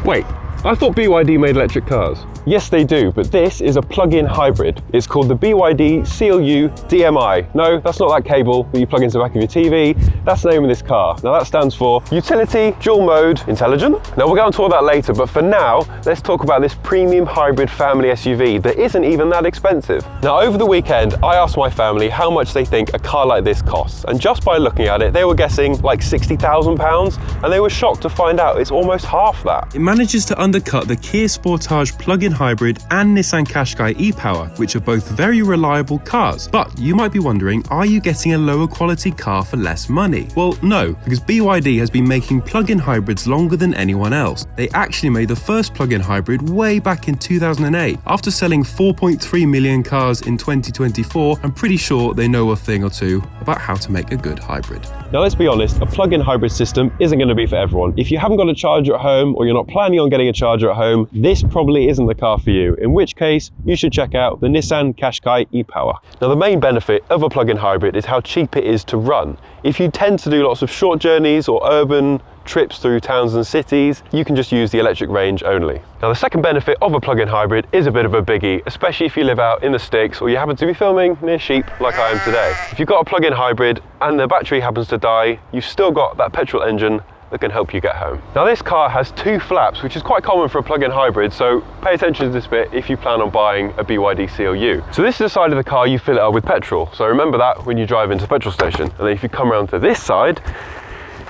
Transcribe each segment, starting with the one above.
Wait, I thought BYD made electric cars. Yes, they do, but this is a plug-in hybrid. It's called the BYD SEAL U DM-i. No, that's not that cable that you plug into the back of your TV. That's the name of this car. Now that stands for Utility, Dual Mode, Intelligent. Now we'll go on to all that later, but for now, let's talk about this premium hybrid family SUV that isn't even that expensive. Now over the weekend, I asked my family how much they think a car like this costs. And just by looking at it, they were guessing like £60,000, and they were shocked to find out it's almost half that. It manages to undercut the Kia Sportage plug-in hybrid and Nissan Qashqai e-Power, which are both very reliable cars. But you might be wondering, are you getting a lower quality car for less money? Well, no, because BYD has been making plug-in hybrids longer than anyone else. They actually made the first plug-in hybrid way back in 2008. After selling 4.3 million cars in 2024, I'm pretty sure they know a thing or two about how to make a good hybrid. Now let's be honest, a plug-in hybrid system isn't going to be for everyone. If you haven't got a charger at home, or you're not planning on getting a charger at home, this probably isn't the car for you, in which case you should check out the Nissan Qashqai e-Power. Now the main benefit of a plug-in hybrid is how cheap it is to run. If you tend to do lots of short journeys or urban trips through towns and cities, you can just use the electric range only. Now the second benefit of a plug-in hybrid is a bit of a biggie, especially if you live out in the sticks or you happen to be filming near sheep like I am today. If you've got a plug-in hybrid and the battery happens to die, you've still got that petrol engine that can help you get home. Now this car has two flaps, which is quite common for a plug-in hybrid, so pay attention to this bit if you plan on buying a BYD SEAL U. So this is the side of the car you fill it up with petrol, so remember that when you drive into the petrol station. And then if you come around to this side,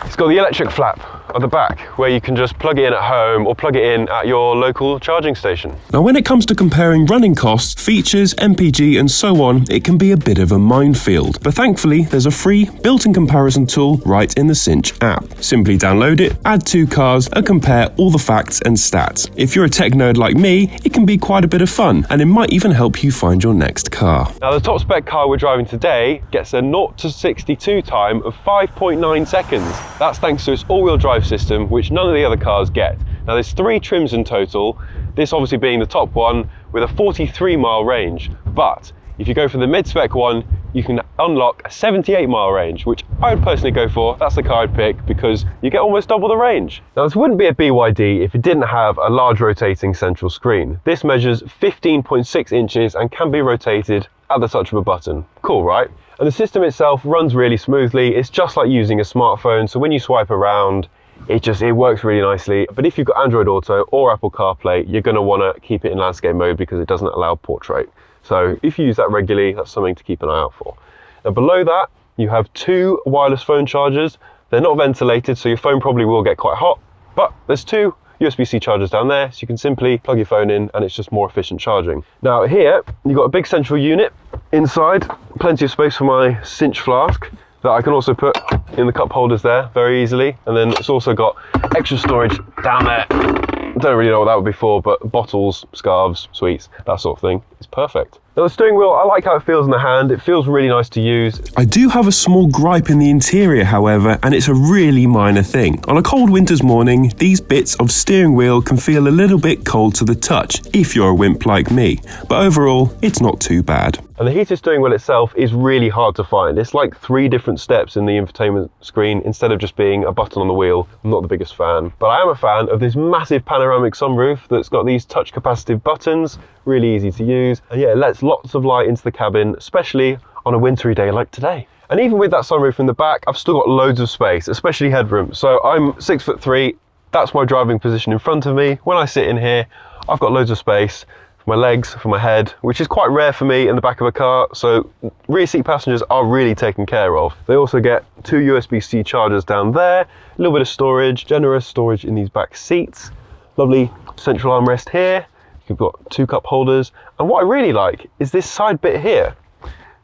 it's got the electric flap at the back where you can just plug it in at home or plug it in at your local charging station. Now when it comes to comparing running costs, features, MPG and so on, it can be a bit of a minefield. But thankfully there's a free built-in comparison tool right in the Cinch app. Simply download it, add two cars and compare all the facts and stats. If you're a tech nerd like me, it can be quite a bit of fun and it might even help you find your next car. Now the top spec car we're driving today gets a 0 to 62 time of 5.9 seconds. That's thanks to its all-wheel drive system, which none of the other cars get. Now there's 3 trims in total, this obviously being the top one with a 43-mile range. But if you go for the mid-spec one, you can unlock a 78-mile range, which I would personally go for. That's the car I'd pick because you get almost double the range. Now this wouldn't be a BYD if it didn't have a large rotating central screen. This measures 15.6 inches and can be rotated at the touch of a button. Cool, right? And the system itself runs really smoothly. It's just like using a smartphone, so when you swipe around, it works really nicely. But if you've got Android Auto or Apple CarPlay, you're going to want to keep it in landscape mode because it doesn't allow portrait. So if you use that regularly, that's something to keep an eye out for. Now below that, you have 2 wireless phone chargers. They're not ventilated, so your phone probably will get quite hot, but there's 2 USB-C chargers down there, so you can simply plug your phone in and it's just more efficient charging. Now here, you've got a big central unit inside, plenty of space for my cinch flask that I can also put in the cup holders there very easily. And then it's also got extra storage down there. I don't really know what that would be for, but bottles, scarves, sweets, that sort of thing. It's perfect. Now the steering wheel, I like how it feels in the hand. It feels really nice to use. I do have a small gripe in the interior, however, and it's a really minor thing. On a cold winter's morning, these bits of steering wheel can feel a little bit cold to the touch, if you're a wimp like me. But overall, it's not too bad. And the heated steering wheel itself is really hard to find. It's like 3 different steps in the infotainment screen instead of just being a button on the wheel. I'm not the biggest fan, but I am a fan of this massive panoramic sunroof that's got these touch capacitive buttons, really easy to use. And yeah, it lets lots of light into the cabin, especially on a wintry day like today. And even with that sunroof in the back, I've still got loads of space, especially headroom. So I'm 6'3", that's my driving position in front of me. When I sit in here, I've got loads of space for my legs, for my head, which is quite rare for me in the back of a car. So rear seat passengers are really taken care of. They also get 2 USB-C chargers down there, a little bit of storage, generous storage in these back seats, lovely central armrest here. You've got 2 cup holders. And what I really like is this side bit here.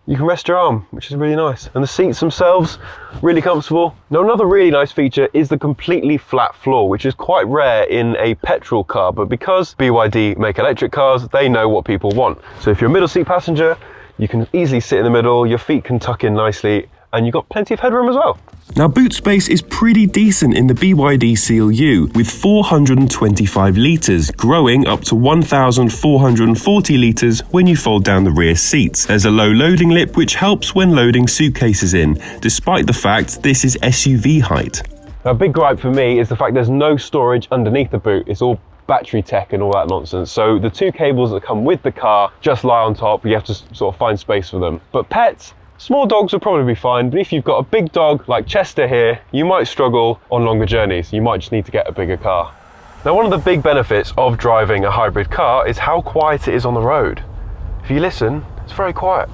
You can rest your arm, which is really nice. And the seats themselves, really comfortable. Now another really nice feature is the completely flat floor, which is quite rare in a petrol car, but because BYD make electric cars, they know what people want. So if you're a middle seat passenger, you can easily sit in the middle, your feet can tuck in nicely, and you've got plenty of headroom as well. Now boot space is pretty decent in the BYD SEAL U, with 425 litres, growing up to 1,440 litres when you fold down the rear seats. There's a low loading lip which helps when loading suitcases in, despite the fact this is SUV height. Now, a big gripe for me is the fact there's no storage underneath the boot. It's all battery tech and all that nonsense. So the two cables that come with the car just lie on top. You have to sort of find space for them. But pets, small dogs will probably be fine, but if you've got a big dog like Chester here, you might struggle on longer journeys. You might just need to get a bigger car. Now, one of the big benefits of driving a hybrid car is how quiet it is on the road. If you listen, it's very quiet.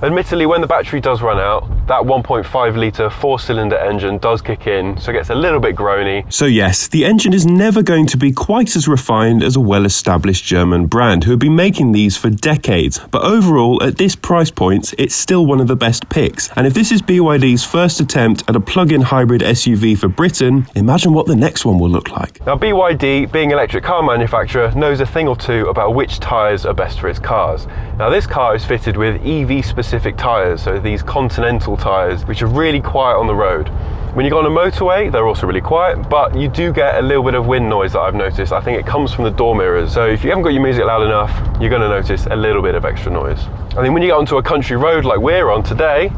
Admittedly, when the battery does run out, that 1.5 litre 4-cylinder engine does kick in, so it gets a little bit groany. So yes, the engine is never going to be quite as refined as a well-established German brand who have been making these for decades, but overall, at this price point, it's still one of the best picks. And if this is BYD's first attempt at a plug-in hybrid SUV for Britain, imagine what the next one will look like. Now, BYD, being an electric car manufacturer, knows a thing or two about which tyres are best for its cars. Now, this car is fitted with EV-specific tyres, so these Continental tyres, which are really quiet on the road. When you go on a motorway, they're also really quiet, but you do get a little bit of wind noise that I've noticed. I think it comes from the door mirrors. So if you haven't got your music loud enough, you're going to notice a little bit of extra noise. I mean, when you get onto a country road like we're on today,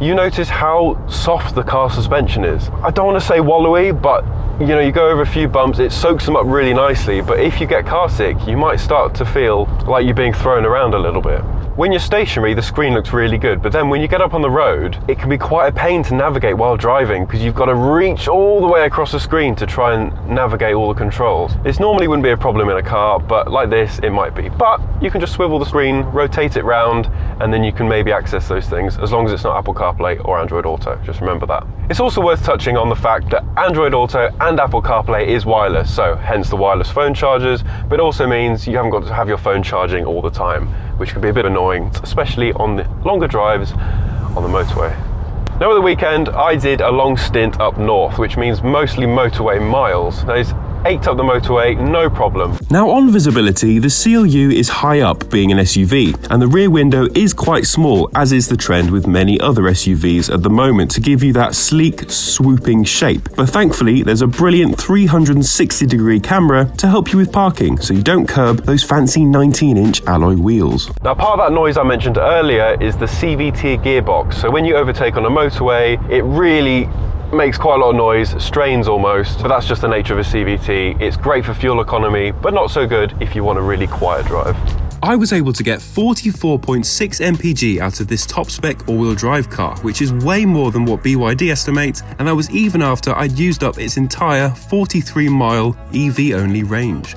you notice how soft the car suspension is. I don't want to say wallowy, but you know, you go over a few bumps, it soaks them up really nicely. But if you get car sick, you might start to feel like you're being thrown around a little bit. When you're stationary, the screen looks really good, but then when you get up on the road, it can be quite a pain to navigate while driving because you've got to reach all the way across the screen to try and navigate all the controls. This normally wouldn't be a problem in a car, but like this, it might be. But you can just swivel the screen, rotate it round, and then you can maybe access those things as long as it's not Apple CarPlay or Android Auto. Just remember that. It's also worth touching on the fact that Android Auto and Apple CarPlay is wireless, so hence the wireless phone chargers, but it also means you haven't got to have your phone charging all the time, which can be a bit annoying, especially on the longer drives on the motorway. Now, at the weekend, I did a long stint up north, which means mostly motorway miles. Those 8 up the motorway, no problem. Now on visibility, the Seal U is high up being an SUV, and the rear window is quite small, as is the trend with many other SUVs at the moment, to give you that sleek, swooping shape. But thankfully, there's a brilliant 360-degree camera to help you with parking, so you don't curb those fancy 19-inch alloy wheels. Now, part of that noise I mentioned earlier is the CVT gearbox. So when you overtake on a motorway, it really makes quite a lot of noise, strains almost, but that's just the nature of a CVT. It's great for fuel economy, but not so good if you want a really quiet drive. I was able to get 44.6 mpg out of this top-spec all-wheel drive car, which is way more than what BYD estimates, and that was even after I'd used up its entire 43-mile EV-only range.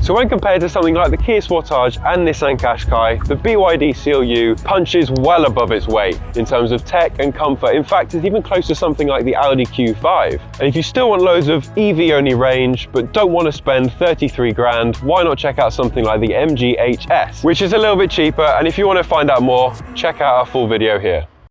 So when compared to something like the Kia Sportage and Nissan Qashqai, the BYD SEAL U punches well above its weight in terms of tech and comfort. In fact, it's even close to something like the Audi Q5. And if you still want loads of EV-only range, but don't want to spend 33 grand, why not check out something like the MG HS, which is a little bit cheaper. And if you want to find out more, check out our full video here.